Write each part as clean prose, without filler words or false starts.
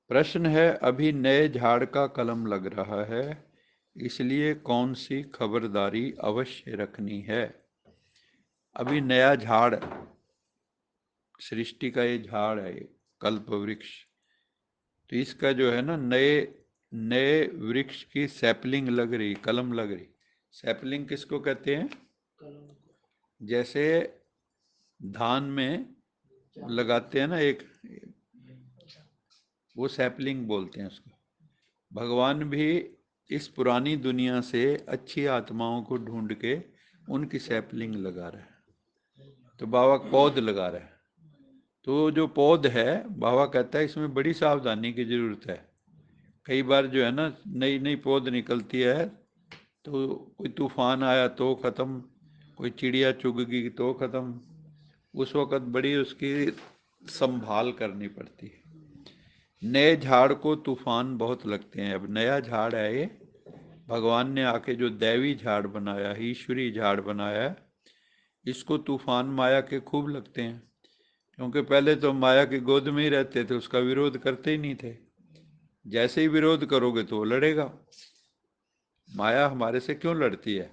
प्रश्न है, अभी नए झाड़ का कलम लग रहा है, इसलिए कौन सी खबरदारी अवश्य रखनी है। अभी नया झाड़, सृष्टि का ये झाड़ है, ये कल्प वृक्ष। तो इसका जो है ना, नए नए वृक्ष की सैपलिंग लग रही, कलम लग रही। सैपलिंग किसको कहते हैं? जैसे धान में लगाते हैं ना एक, वो सैपलिंग बोलते हैं उसको। भगवान भी इस पुरानी दुनिया से अच्छी आत्माओं को ढूंढ के उनकी सैपलिंग लगा रहा है। तो बाबा पौध लगा रहा है। तो जो पौध है, बाबा कहता है इसमें बड़ी सावधानी की जरूरत है। कई बार जो है ना, नई नई पौध निकलती है, तो कोई तूफान आया तो ख़त्म, कोई चिड़िया चुग गई तो ख़त्म। उस वक़्त बड़ी उसकी संभाल करनी पड़ती है। नए झाड़ को तूफान बहुत लगते हैं। अब नया झाड़ है ये, भगवान ने आके जो दैवी झाड़ बनाया, ईश्वरी झाड़ बनाया, इसको तूफान माया के खूब लगते हैं। क्योंकि पहले तो माया की गोद में ही रहते थे, उसका विरोध करते ही नहीं थे। जैसे ही विरोध करोगे तो वो लड़ेगा। माया हमारे से क्यों लड़ती है?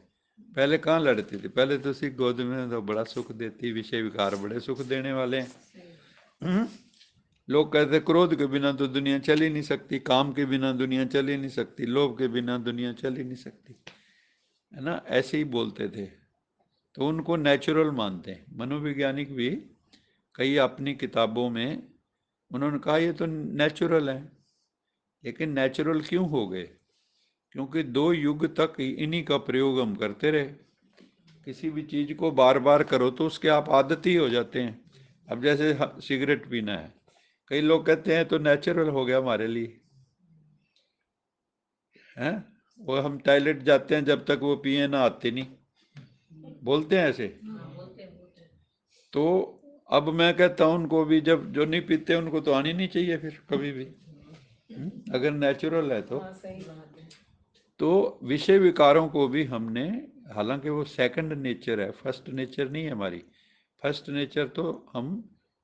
पहले कहाँ लड़ती थी? पहले तो उसी गोद में तो बड़ा सुख देती, विषय विकार बड़े सुख देने वाले हैं। लोग कहते क्रोध के बिना तो दुनिया चल ही नहीं सकती, काम के बिना दुनिया चल ही नहीं सकती, लोभ के बिना दुनिया चल ही नहीं सकती, है ना? ऐसे ही बोलते थे। तो उनको नेचुरल मानते हैं। मनोवैज्ञानिक भी कई अपनी किताबों में उन्होंने कहा ये तो नेचुरल है। लेकिन नेचुरल क्यों हो गए? क्योंकि 2 युग तक इन्हीं का प्रयोग हम करते रहे। किसी भी चीज़ को बार बार करो तो उसके आप आदती हो जाते हैं। अब जैसे सिगरेट पीना है, कई लोग कहते हैं तो नेचुरल हो गया हमारे लिए, हैं? वो हम टॉयलेट जाते हैं, जब तक वो पिए ना आते नहीं, बोलते हैं ऐसे। तो अब मैं कहता हूँ उनको भी, जब जो नहीं पीते उनको तो आनी नहीं चाहिए फिर कभी भी। अगर नेचुरल है तो विषय विकारों को भी हमने, हालांकि वो सेकंड नेचर है, फर्स्ट नेचर नहीं है हमारी। फर्स्ट नेचर तो हम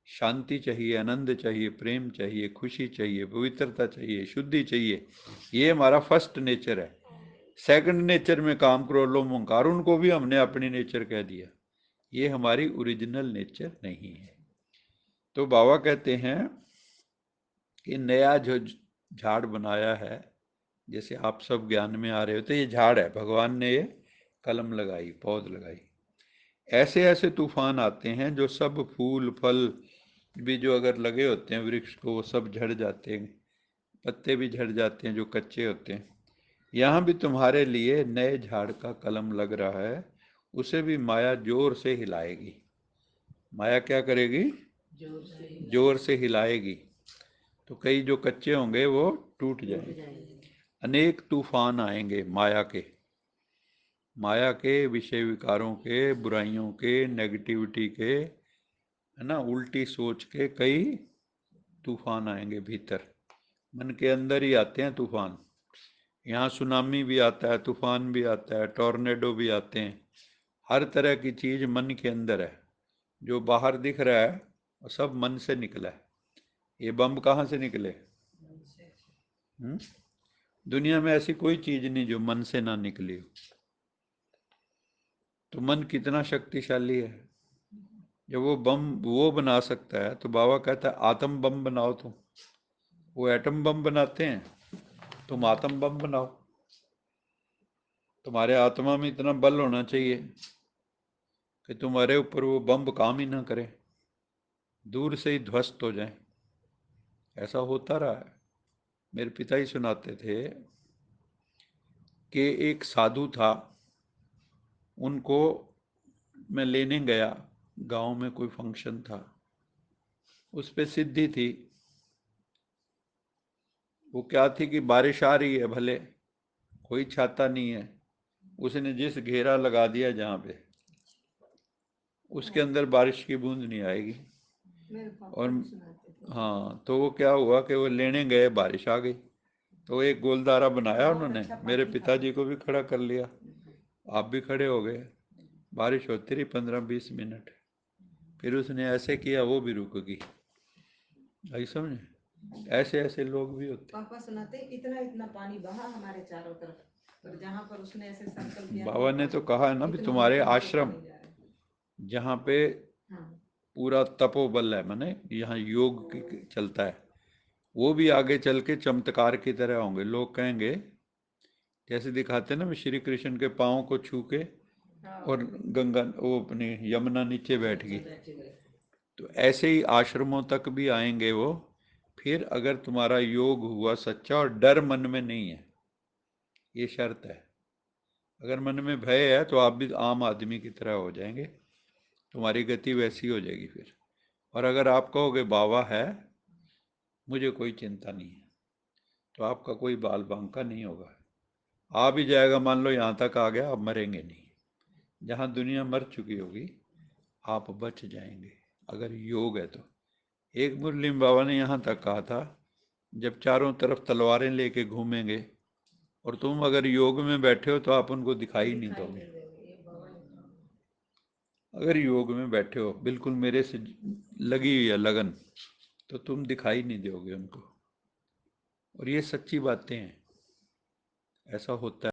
शांति चाहिए, आनंद चाहिए, प्रेम चाहिए, खुशी चाहिए, पवित्रता चाहिए, शुद्धि चाहिए, ये हमारा फर्स्ट नेचर है। सेकंड नेचर में काम क्रोध लोभ अहंकार, उनको भी हमने अपनी नेचर कह दिया। ये हमारी ओरिजिनल नेचर नहीं है। तो बाबा कहते हैं कि नया जो झाड़ बनाया है, जैसे आप सब ज्ञान में आ रहे हो, तो ये झाड़ है, भगवान ने ये कलम लगाई, पौध लगाई। ऐसे ऐसे तूफान आते हैं जो सब फूल फल भी जो अगर लगे होते हैं वृक्ष को, वो सब झड़ जाते हैं, पत्ते भी झड़ जाते हैं जो कच्चे होते हैं। यहाँ भी तुम्हारे लिए नए झाड़ का कलम लग रहा है, उसे भी माया जोर से हिलाएगी। माया क्या करेगी? जोर से हिलाएगी। तो कई जो कच्चे होंगे वो टूट जाएंगे। अनेक तूफान आएंगे माया के, माया के विषय विकारों के, बुराइयों के, नेगेटिविटी के, है ना, उल्टी सोच के कई तूफान आएंगे भीतर। मन के अंदर ही आते हैं तूफान। यहाँ सुनामी भी आता है, तूफान भी आता है, टॉर्नेडो भी आते हैं। हर तरह की चीज मन के अंदर है। जो बाहर दिख रहा है वो सब मन से निकला है। ये बम कहाँ से निकले? दुनिया में ऐसी कोई चीज नहीं जो मन से ना निकली हो। तो मन कितना शक्तिशाली है। जब वो बम वो बना सकता है, तो बाबा कहता है आत्म बम बनाओ तुम। वो एटम बम बनाते हैं, तुम आत्म बम बनाओ। तुम्हारे आत्मा में इतना बल होना चाहिए कि तुम्हारे ऊपर वो बम काम ही ना करे, दूर से ही ध्वस्त हो जाए। ऐसा होता रहा है। मेरे पिता ही सुनाते थे कि एक साधु था, उनको मैं लेने गया, गांव में कोई फंक्शन था, उस पे सिद्धि थी। वो क्या थी कि बारिश आ रही है, भले कोई छाता नहीं है, उसने जिस घेरा लगा दिया जहाँ पे, उसके अंदर बारिश की बूंद नहीं आएगी। और हाँ, तो वो क्या हुआ कि वो लेने गए, बारिश आ गई। तो एक गोलदारा बनाया उन्होंने, मेरे पिताजी को भी खड़ा कर लिया, आप भी खड़े हो गए। बारिश होती रही 15-20 मिनट। फिर उसने ऐसे किया, वो भी रुक गई। आई समझे? ऐसे ऐसे लोग भी होते। पापा सुनाते इतना इतना पानी बहा हमारे चारों तरफ, पर जहाँ पर उसने ऐसे सर्कल किया बाबा ने तो कहा है ना भी इतना तुम्हारे ऊपर आश्रम पानी जा रहा है। जहाँ पे हाँ पूरा तपोबल है, माने यहाँ योग चलता है, वो भी आगे चल के चमत्कार की तरह होंगे। लोग कहेंगे जैसे दिखाते हैं ना श्री कृष्ण के पाँव को छू के और गंगा वो अपनी यमुना नीचे बैठ गई, तो ऐसे ही आश्रमों तक भी आएंगे वो। फिर अगर तुम्हारा योग हुआ सच्चा और डर मन में नहीं है, ये शर्त है। अगर मन में भय है तो आप भी आम आदमी की तरह हो जाएंगे, तुम्हारी गति वैसी हो जाएगी फिर। और अगर आप कहोगे बाबा है, मुझे कोई चिंता नहीं है, तो आपका कोई बाल बांका नहीं होगा। आ भी जाएगा, मान लो यहाँ तक आ गया, आप मरेंगे नहीं। जहाँ दुनिया मर चुकी होगी आप बच जाएंगे, अगर योग है तो। एक मुरलीम बाबा ने यहाँ तक कहा था, जब चारों तरफ तलवारें लेके घूमेंगे और तुम अगर योग में बैठे हो तो आप उनको दिखाई नहीं दोगे। अगर योग में बैठे हो बिल्कुल मेरे से लगी हुई है लगन, तो तुम दिखाई नहीं दोगे उनको। और ये सच्ची बातें हैं, ऐसा होता है।